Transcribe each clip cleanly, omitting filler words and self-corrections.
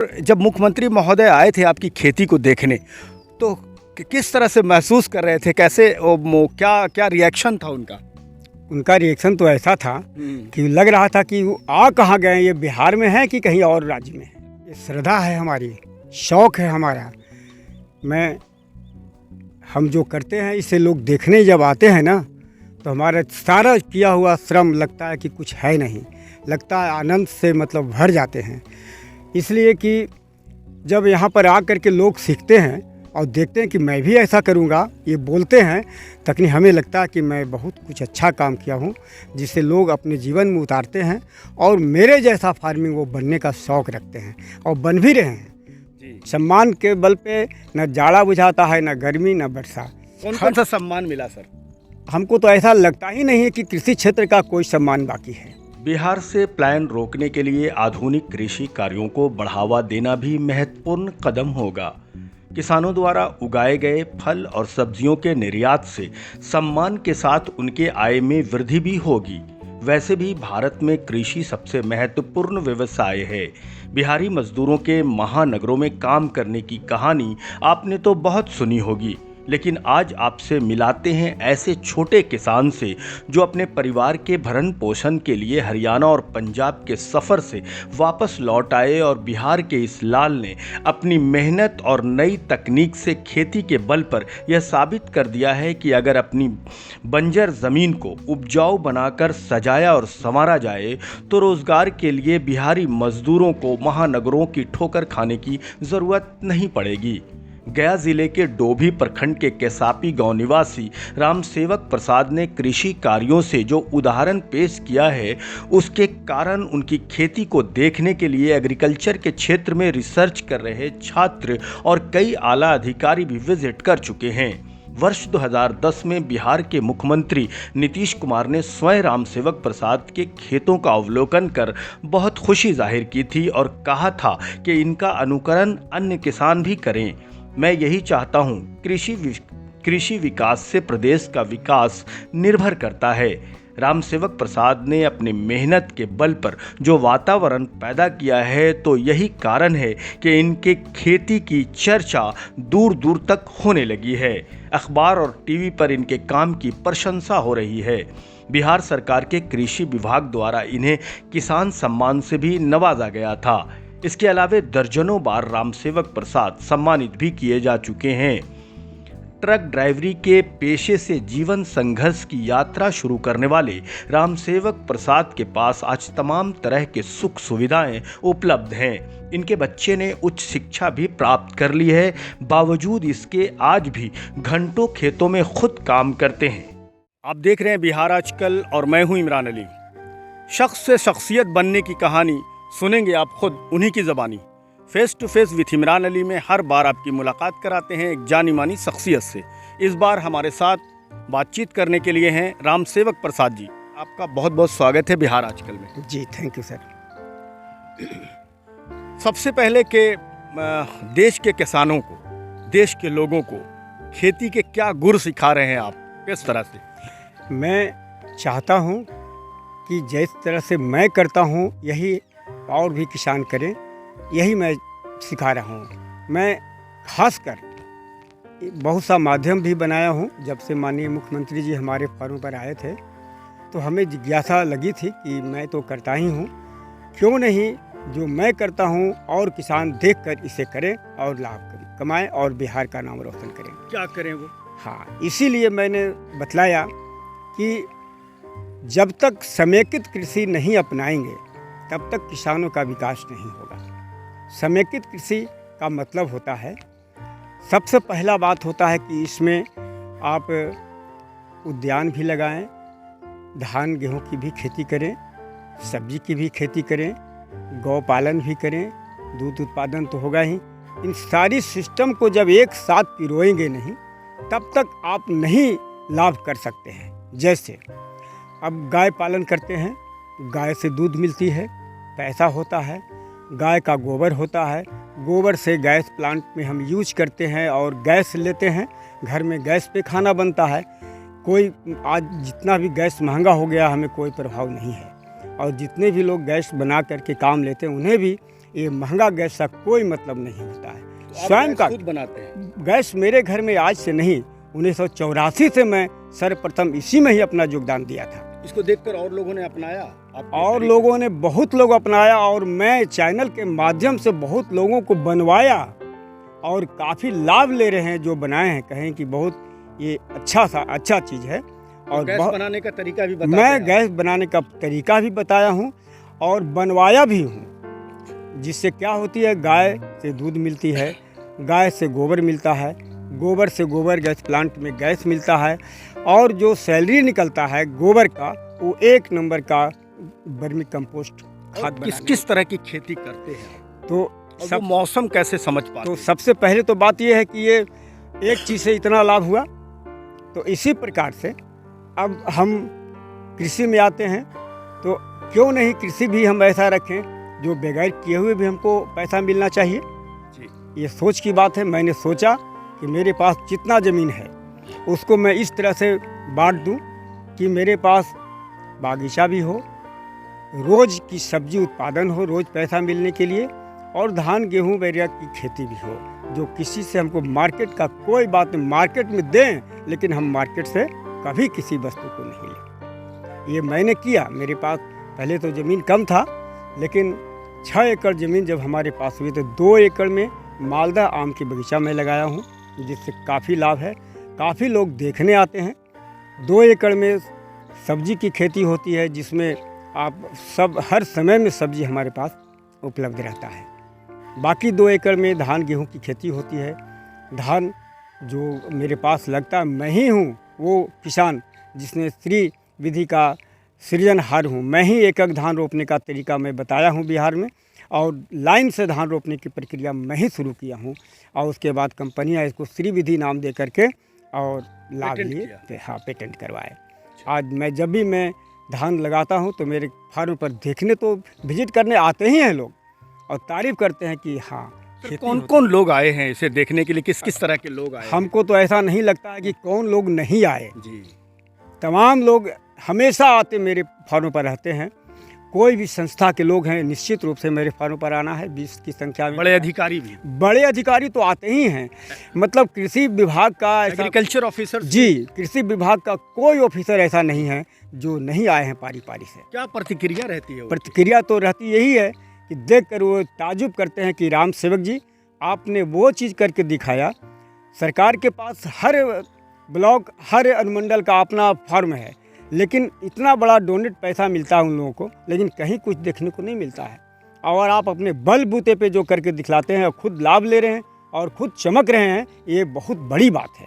जब मुख्यमंत्री महोदय आए थे आपकी खेती को देखने, तो किस तरह से महसूस कर रहे थे? कैसे क्या क्या रिएक्शन था उनका? उनका रिएक्शन तो ऐसा था कि लग रहा था कि वो आ कहाँ गए, ये बिहार में है कि कहीं और राज्य में है। ये श्रद्धा है हमारी, शौक़ है हमारा। हम जो करते हैं इसे लोग देखने जब आते हैं ना, तो हमारा सारा किया हुआ श्रम लगता है कि कुछ है नहीं, लगता है आनंद से मतलब भर जाते हैं। इसलिए कि जब यहाँ पर आकर के लोग सीखते हैं और देखते हैं कि मैं भी ऐसा करूँगा, ये बोलते हैं, तकनी हमें लगता है कि मैं बहुत कुछ अच्छा काम किया हूँ, जिससे लोग अपने जीवन में उतारते हैं और मेरे जैसा फार्मिंग वो बनने का शौक़ रखते हैं और बन भी रहे हैं जी। सम्मान के बल पे न जाड़ा बुझाता है, न गर्मी, न वर्षा। कौन सा सम्मान मिला सर? हमको तो ऐसा लगता ही नहीं है कि कृषि क्षेत्र का कोई सम्मान बाकी है। बिहार से पलायन रोकने के लिए आधुनिक कृषि कार्यों को बढ़ावा देना भी महत्वपूर्ण कदम होगा। किसानों द्वारा उगाए गए फल और सब्जियों के निर्यात से सम्मान के साथ उनके आय में वृद्धि भी होगी। वैसे भी भारत में कृषि सबसे महत्वपूर्ण व्यवसाय है। बिहारी मजदूरों के महानगरों में काम करने की कहानी आपने तो बहुत सुनी होगी, लेकिन आज आपसे मिलाते हैं ऐसे छोटे किसान से जो अपने परिवार के भरण पोषण के लिए हरियाणा और पंजाब के सफ़र से वापस लौट आए और बिहार के इस लाल ने अपनी मेहनत और नई तकनीक से खेती के बल पर यह साबित कर दिया है कि अगर अपनी बंजर ज़मीन को उपजाऊ बनाकर सजाया और संवारा जाए तो रोज़गार के लिए बिहारी मजदूरों को महानगरों की ठोकर खाने की ज़रूरत नहीं पड़ेगी। गया जिले के डोभी प्रखंड के केसापी गांव निवासी रामसेवक प्रसाद ने कृषि कार्यों से जो उदाहरण पेश किया है, उसके कारण उनकी खेती को देखने के लिए एग्रीकल्चर के क्षेत्र में रिसर्च कर रहे छात्र और कई आला अधिकारी भी विजिट कर चुके हैं। वर्ष 2010 में बिहार के मुख्यमंत्री नीतीश कुमार ने स्वयं रामसेवक प्रसाद के खेतों का अवलोकन कर बहुत खुशी जाहिर की थी और कहा था कि इनका अनुकरण अन्य किसान भी करें। मैं यही चाहता हूं, कृषि विकास से प्रदेश का विकास निर्भर करता है। रामसेवक प्रसाद ने अपनी मेहनत के बल पर जो वातावरण पैदा किया है, तो यही कारण है कि इनके खेती की चर्चा दूर दूर तक होने लगी है। अखबार और टीवी पर इनके काम की प्रशंसा हो रही है। बिहार सरकार के कृषि विभाग द्वारा इन्हें किसान सम्मान से भी नवाजा गया था। इसके अलावे दर्जनों बार रामसेवक प्रसाद सम्मानित भी किए जा चुके हैं। ट्रक ड्राइवरी के पेशे से जीवन संघर्ष की यात्रा शुरू करने वाले रामसेवक प्रसाद के पास आज तमाम तरह के सुख सुविधाएं उपलब्ध हैं। इनके बच्चे ने उच्च शिक्षा भी प्राप्त कर ली है, बावजूद इसके आज भी घंटों खेतों में खुद काम करते हैं। आप देख रहे हैं बिहार आजकल और मैं हूं इमरान अली। शख्स से शख्सियत बनने की कहानी सुनेंगे आप खुद उन्हीं की ज़बानी। Face to face with Imran Ali में हर बार आपकी मुलाकात कराते हैं एक जानी मानी शख्सियत से। इस बार हमारे साथ बातचीत करने के लिए हैं रामसेवक प्रसाद जी। आपका बहुत बहुत स्वागत है बिहार आजकल में। जी थैंक यू सर। सबसे पहले के देश के किसानों को, देश के लोगों को खेती के क्या गुर सिखा रहे हैं आप, किस तरह से? मैं चाहता हूँ कि जिस तरह से मैं करता हूँ यही और भी किसान करें, यही मैं सिखा रहा हूँ। मैं खासकर बहुत सा माध्यम भी बनाया हूँ। जब से माननीय मुख्यमंत्री जी हमारे फार्म पर आए थे, तो हमें जिज्ञासा लगी थी कि मैं तो करता ही हूँ, क्यों नहीं जो मैं करता हूँ और किसान देखकर इसे करें और लाभ कमाएं और बिहार का नाम रोशन करें। क्या करें वो? हाँ, इसीलिए मैंने बतलाया कि जब तक समेकित कृषि नहीं अपनाएंगे तब तक किसानों का विकास नहीं होगा। समेकित कृषि का मतलब होता है, सबसे पहला बात होता है कि इसमें आप उद्यान भी लगाएं, धान गेहूं की भी खेती करें, सब्जी की भी खेती करें, गौ पालन भी करें, दूध उत्पादन तो होगा ही। इन सारी सिस्टम को जब एक साथ पिरोएंगे नहीं, तब तक आप नहीं लाभ कर सकते हैं। जैसे अब गाय पालन करते हैं, गाय से दूध मिलती है, पैसा होता है, गाय का गोबर होता है, गोबर से गैस प्लांट में हम यूज करते हैं और गैस लेते हैं, घर में गैस पे खाना बनता है। कोई आज जितना भी गैस महंगा हो गया, हमें कोई प्रभाव नहीं है। और जितने भी लोग गैस बना करके काम लेते हैं, उन्हें भी ये महंगा गैस का कोई मतलब नहीं होता है। तो आप स्वयं गैस का खुद बनाते हैं? गैस मेरे घर में आज से नहीं, 1984 से मैं सर्वप्रथम इसी में ही अपना योगदान दिया था। इसको देखकर और लोगों ने अपनाया आपके और तरीके? लोगों ने, बहुत लोग अपनाया, और मैं चैनल के माध्यम से बहुत लोगों को बनवाया और काफ़ी लाभ ले रहे हैं। जो बनाए हैं कहें कि बहुत ये अच्छा चीज़ है। और गैस बनाने का तरीका भी बताते मैं हैं? गैस बनाने का तरीका भी बताया हूँ और बनवाया भी हूँ। जिससे क्या होती है, गाय से दूध मिलती है, गाय से गोबर मिलता है, गोबर से गोबर गैस प्लांट में गैस मिलता है, और जो सैलरी निकलता है गोबर का, वो 1 नंबर का वर्मी कंपोस्ट खाद किस बनाने। किस तरह की खेती करते हैं? तो और सब वो मौसम कैसे समझ पाते तो हैं? सबसे पहले तो बात यह है कि ये एक चीज़ से इतना लाभ हुआ, तो इसी प्रकार से अब हम कृषि में आते हैं, तो क्यों नहीं कृषि भी हम ऐसा रखें जो बगैर किए हुए भी हमको पैसा मिलना चाहिए। जी। ये सोच की बात है। मैंने सोचा कि मेरे पास जितना ज़मीन है उसको मैं इस तरह से बांट दूं कि मेरे पास बागीचा भी हो, रोज़ की सब्जी उत्पादन हो, रोज़ पैसा मिलने के लिए, और धान गेहूं वगैरह की खेती भी हो, जो किसी से हमको मार्केट का कोई बात नहीं, मार्केट में दें लेकिन हम मार्केट से कभी किसी वस्तु को नहीं लें। ये मैंने किया। मेरे पास पहले तो ज़मीन कम था, लेकिन 6 एकड़ ज़मीन जब हमारे पास हुई तो 2 एकड़ में मालदा आम की बगीचा मैं लगाया हूँ, जिससे काफ़ी लाभ है। काफ़ी लोग देखने आते हैं। 2 एकड़ में सब्जी की खेती होती है, जिसमें आप हर समय में सब्जी हमारे पास उपलब्ध रहता है। बाकी 2 एकड़ में धान गेहूं की खेती होती है। धान जो मेरे पास लगता है, मैं ही हूँ वो किसान जिसने श्री विधि का सृजनहार हूँ। मैं ही एकक धान रोपने का तरीका मैं बताया हूँ बिहार में, और लाइन से धान रोपने की प्रक्रिया मैं ही शुरू किया हूँ, और उसके बाद कंपनियाँ इसको श्री विधि नाम दे करके और लाभ लिए, हाँ, पेटेंट करवाए। आज जब भी मैं धान लगाता हूँ तो मेरे फार्म पर देखने तो विजिट करने आते ही हैं लोग, और तारीफ करते हैं कि हाँ। कौन कौन लोग आए हैं इसे देखने के लिए? किस किस तरह के लोग आए हैं? हमको तो ऐसा नहीं लगता है कि कौन लोग नहीं आए। जी। तमाम लोग हमेशा आते मेरे फार्म पर रहते हैं। कोई भी संस्था के लोग हैं, निश्चित रूप से मेरे फार्म पर आना है। 20 की संख्या में बड़े अधिकारी भी? बड़े अधिकारी तो आते ही हैं। मतलब कृषि विभाग का एग्रीकल्चर ऑफिसर? जी, कृषि विभाग का कोई ऑफिसर ऐसा नहीं है जो नहीं आए हैं पारी पारी से। क्या प्रतिक्रिया रहती है? प्रतिक्रिया तो रहती यही है कि देख कर वो ताजुब करते हैं कि राम सेवक जी, आपने वो चीज़ करके दिखाया। सरकार के पास हर ब्लॉक, हर अनुमंडल का अपना फार्म है, लेकिन इतना बड़ा डोनेट पैसा मिलता है उन लोगों को, लेकिन कहीं कुछ देखने को नहीं मिलता है। और आप अपने बल बूते पे जो करके दिखलाते हैं और खुद लाभ ले रहे हैं और खुद चमक रहे हैं, ये बहुत बड़ी बात है।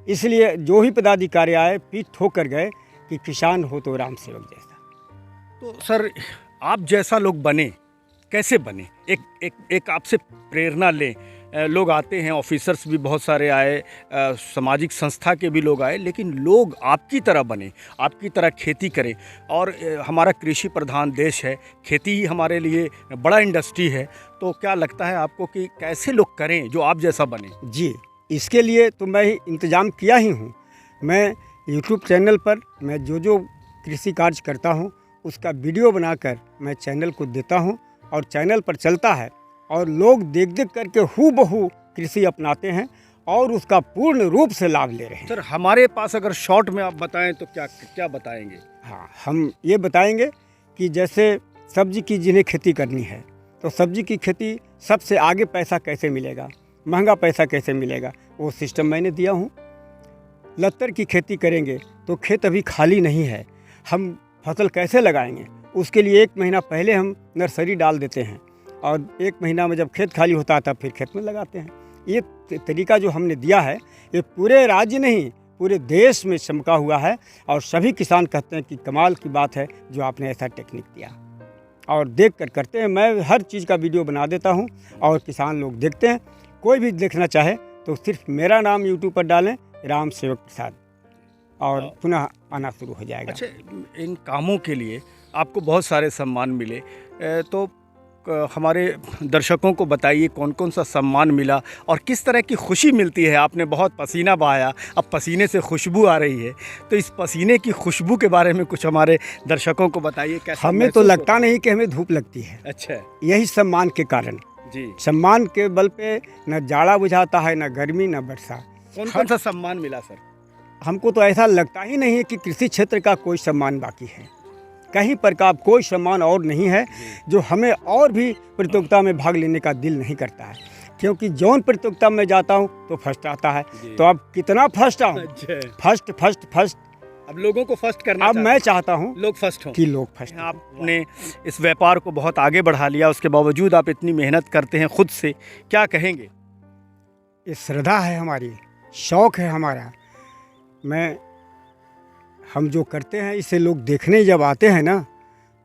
इसलिए जो ही पदाधिकारी आए, पीठ ठोक कर गए कि किसान हो तो राम सेवक जैसा। तो सर, आप जैसा लोग बने, कैसे बने? एक आपसे प्रेरणा लें। लोग आते हैं, ऑफिसर्स भी बहुत सारे आए, सामाजिक संस्था के भी लोग आए, लेकिन लोग आपकी तरह बने, आपकी तरह खेती करें। और हमारा कृषि प्रधान देश है, खेती ही हमारे लिए बड़ा इंडस्ट्री है। तो क्या लगता है आपको कि कैसे लोग करें जो आप जैसा बने? जी, इसके लिए तो मैं इंतज़ाम किया ही हूँ। मैं यूट्यूब चैनल पर मैं जो कृषि कार्य करता हूँ उसका वीडियो बनाकर मैं चैनल को देता हूँ, और चैनल पर चलता है, और लोग देख करके हूबहू कृषि अपनाते हैं और उसका पूर्ण रूप से लाभ ले रहे हैं। सर, हमारे पास अगर शॉर्ट में आप बताएं तो क्या क्या बताएंगे? हाँ, हम ये बताएंगे कि जैसे सब्जी की जिन्हें खेती करनी है, तो सब्जी की खेती सबसे आगे पैसा कैसे मिलेगा, महंगा पैसा कैसे मिलेगा, वो सिस्टम मैंने दिया हूँ। लत्तर की खेती करेंगे तो खेत अभी खाली नहीं है, हम फसल कैसे लगाएंगे, उसके लिए 1 महीना पहले हम नर्सरी डाल देते हैं, और 1 महीना में जब खेत खाली होता है तब फिर खेत में लगाते हैं। ये तरीका जो हमने दिया है, ये पूरे राज्य नहीं, पूरे देश में चमका हुआ है, और सभी किसान कहते हैं कि कमाल की बात है जो आपने ऐसा टेक्निक दिया, और देख कर करते हैं। मैं हर चीज़ का वीडियो बना देता हूँ और किसान लोग देखते हैं। कोई भी देखना चाहे तो सिर्फ मेरा नाम यूट्यूब पर डालें, राम सेवक प्रसाद, और पुनः आना शुरू हो जाएगा। अच्छा, इन कामों के लिए आपको बहुत सारे सम्मान मिले, तो हमारे दर्शकों को बताइए कौन कौन सा सम्मान मिला और किस तरह की खुशी मिलती है। आपने बहुत पसीना बहाया, अब पसीने से खुशबू आ रही है, तो इस पसीने की खुशबू के बारे में कुछ हमारे दर्शकों को बताइए। कैसा हमें तो लगता नहीं कि हमें धूप लगती है। अच्छा यही सम्मान के कारण जी। सम्मान के बल पे न जाड़ा बुझाता है, न गर्मी, न बरसात। कौन कौन सा सम्मान मिला सर? हमको तो ऐसा लगता ही नहीं है कि कृषि क्षेत्र का कोई सम्मान बाकी है। कहीं पर का कोई सम्मान और नहीं है जो हमें और भी प्रतियोगिता में भाग लेने का दिल नहीं करता है, क्योंकि जौन प्रतियोगिता में जाता हूँ तो फर्स्ट आता है। तो अब कितना फर्स्ट आऊँ, फर्स्ट फर्स्ट फर्स्ट। अब लोगों को फर्स्ट करना, अब मैं चाहता हूँ लोग फर्स्ट हों, कि लोग फर्स्ट। आपने इस व्यापार को बहुत आगे बढ़ा लिया, उसके बावजूद आप इतनी मेहनत करते हैं खुद से, क्या कहेंगे? ये श्रद्धा है हमारी, शौक़ है हमारा। हम जो करते हैं इसे लोग देखने जब आते हैं ना,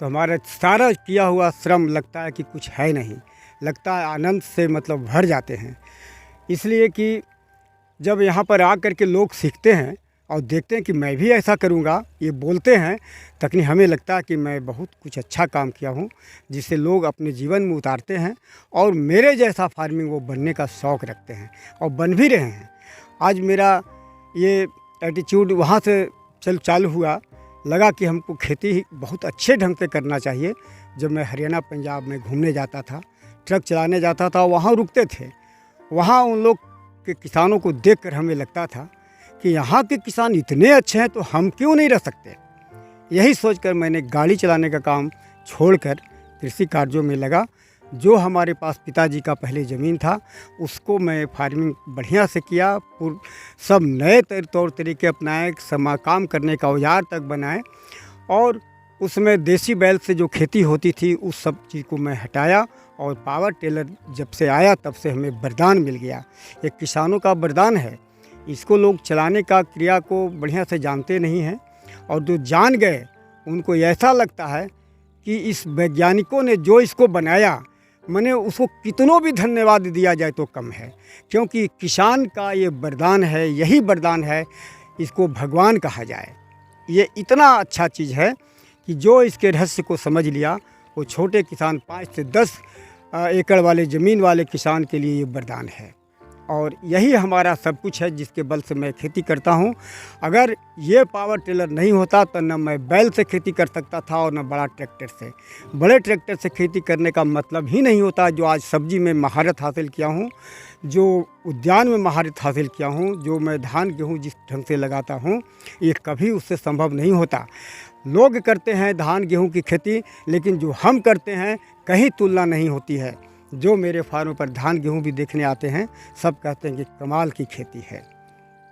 तो हमारा सारा किया हुआ श्रम लगता है कि कुछ है नहीं, लगता है आनंद से मतलब भर जाते हैं। इसलिए कि जब यहाँ पर आकर के लोग सीखते हैं और देखते हैं कि मैं भी ऐसा करूँगा, ये बोलते हैं, तकनी हमें लगता है कि मैं बहुत कुछ अच्छा काम किया हूँ, जिससे लोग अपने जीवन में उतारते हैं और मेरे जैसा फार्मिंग वो बनने का शौक़ रखते हैं और बन भी रहे हैं। आज मेरा ये एटीट्यूड वहाँ से चालू हुआ, लगा कि हमको खेती ही बहुत अच्छे ढंग से करना चाहिए। जब मैं हरियाणा पंजाब में घूमने जाता था, ट्रक चलाने जाता था, वहाँ रुकते थे, वहाँ उन लोग के किसानों को देखकर हमें लगता था कि यहाँ के किसान इतने अच्छे हैं तो हम क्यों नहीं रह सकते। यही सोचकर मैंने गाड़ी चलाने का काम छोड़कर कृषि कार्यों में लगा। जो हमारे पास पिताजी का पहले ज़मीन था उसको मैं फार्मिंग बढ़िया से किया, सब नए तौर तरीके अपनाए, काम करने का औजार तक बनाए और उसमें देसी बैल से जो खेती होती थी उस सब चीज़ को मैं हटाया। और पावर टेलर जब से आया तब से हमें वरदान मिल गया। ये किसानों का वरदान है, इसको लोग चलाने का क्रिया को बढ़िया से जानते नहीं हैं और जो जान गए उनको ऐसा लगता है कि इस वैज्ञानिकों ने जो इसको बनाया, मैंने उसको कितनों भी धन्यवाद दिया जाए तो कम है, क्योंकि किसान का ये वरदान है, यही वरदान है, इसको भगवान कहा जाए। ये इतना अच्छा चीज़ है कि जो इसके रहस्य को समझ लिया, वो छोटे किसान 5 से 10 एकड़ वाले ज़मीन वाले किसान के लिए ये वरदान है। और यही हमारा सब कुछ है जिसके बल से मैं खेती करता हूँ। अगर ये पावर टिलर नहीं होता तो न मैं बैल से खेती कर सकता था और न बड़ा ट्रैक्टर से। बड़े ट्रैक्टर से खेती करने का मतलब ही नहीं होता। जो आज सब्जी में महारत हासिल किया हूँ, जो उद्यान में महारत हासिल किया हूँ, जो मैं धान गेहूँ जिस ढंग से लगाता हूँ, ये कभी उससे संभव नहीं होता। लोग करते हैं धान गेहूँ की खेती, लेकिन जो हम करते हैं कहीं तुलना नहीं होती है। जो मेरे फार्म पर धान गेहूँ भी देखने आते हैं, सब कहते हैं कि कमाल की खेती है।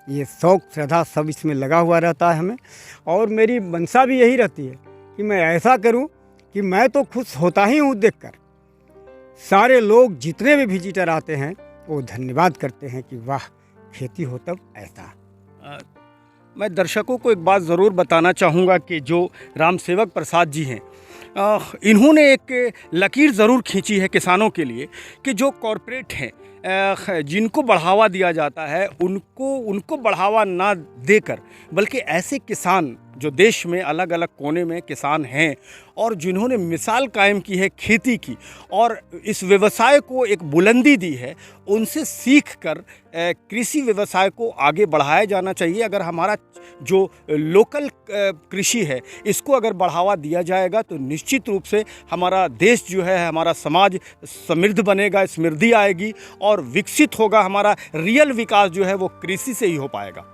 ये शौक़ श्रद्धा सब इसमें लगा हुआ रहता है हमें, और मेरी मंशा भी यही रहती है कि मैं ऐसा करूं कि मैं तो खुश होता ही हूं देखकर। सारे लोग जितने भी विजिटर आते हैं वो धन्यवाद करते हैं कि वाह खेती हो तब ऐसा। मैं दर्शकों को एक बात ज़रूर बताना चाहूँगा कि जो राम सेवक प्रसाद जी हैं, इन्होंने एक लकीर ज़रूर खींची है किसानों के लिए कि जो कॉरपोरेट हैं, जिनको बढ़ावा दिया जाता है, उनको बढ़ावा ना देकर, बल्कि ऐसे किसान जो देश में अलग अलग कोने में किसान हैं और जिन्होंने मिसाल कायम की है खेती की और इस व्यवसाय को एक बुलंदी दी है, उनसे सीखकर कृषि व्यवसाय को आगे बढ़ाया जाना चाहिए। अगर हमारा जो लोकल कृषि है इसको अगर बढ़ावा दिया जाएगा तो निश्चित रूप से हमारा देश जो है, हमारा समाज समृद्ध बनेगा, समृद्धि आएगी और विकसित होगा। हमारा रियल विकास जो है वो कृषि से ही हो पाएगा।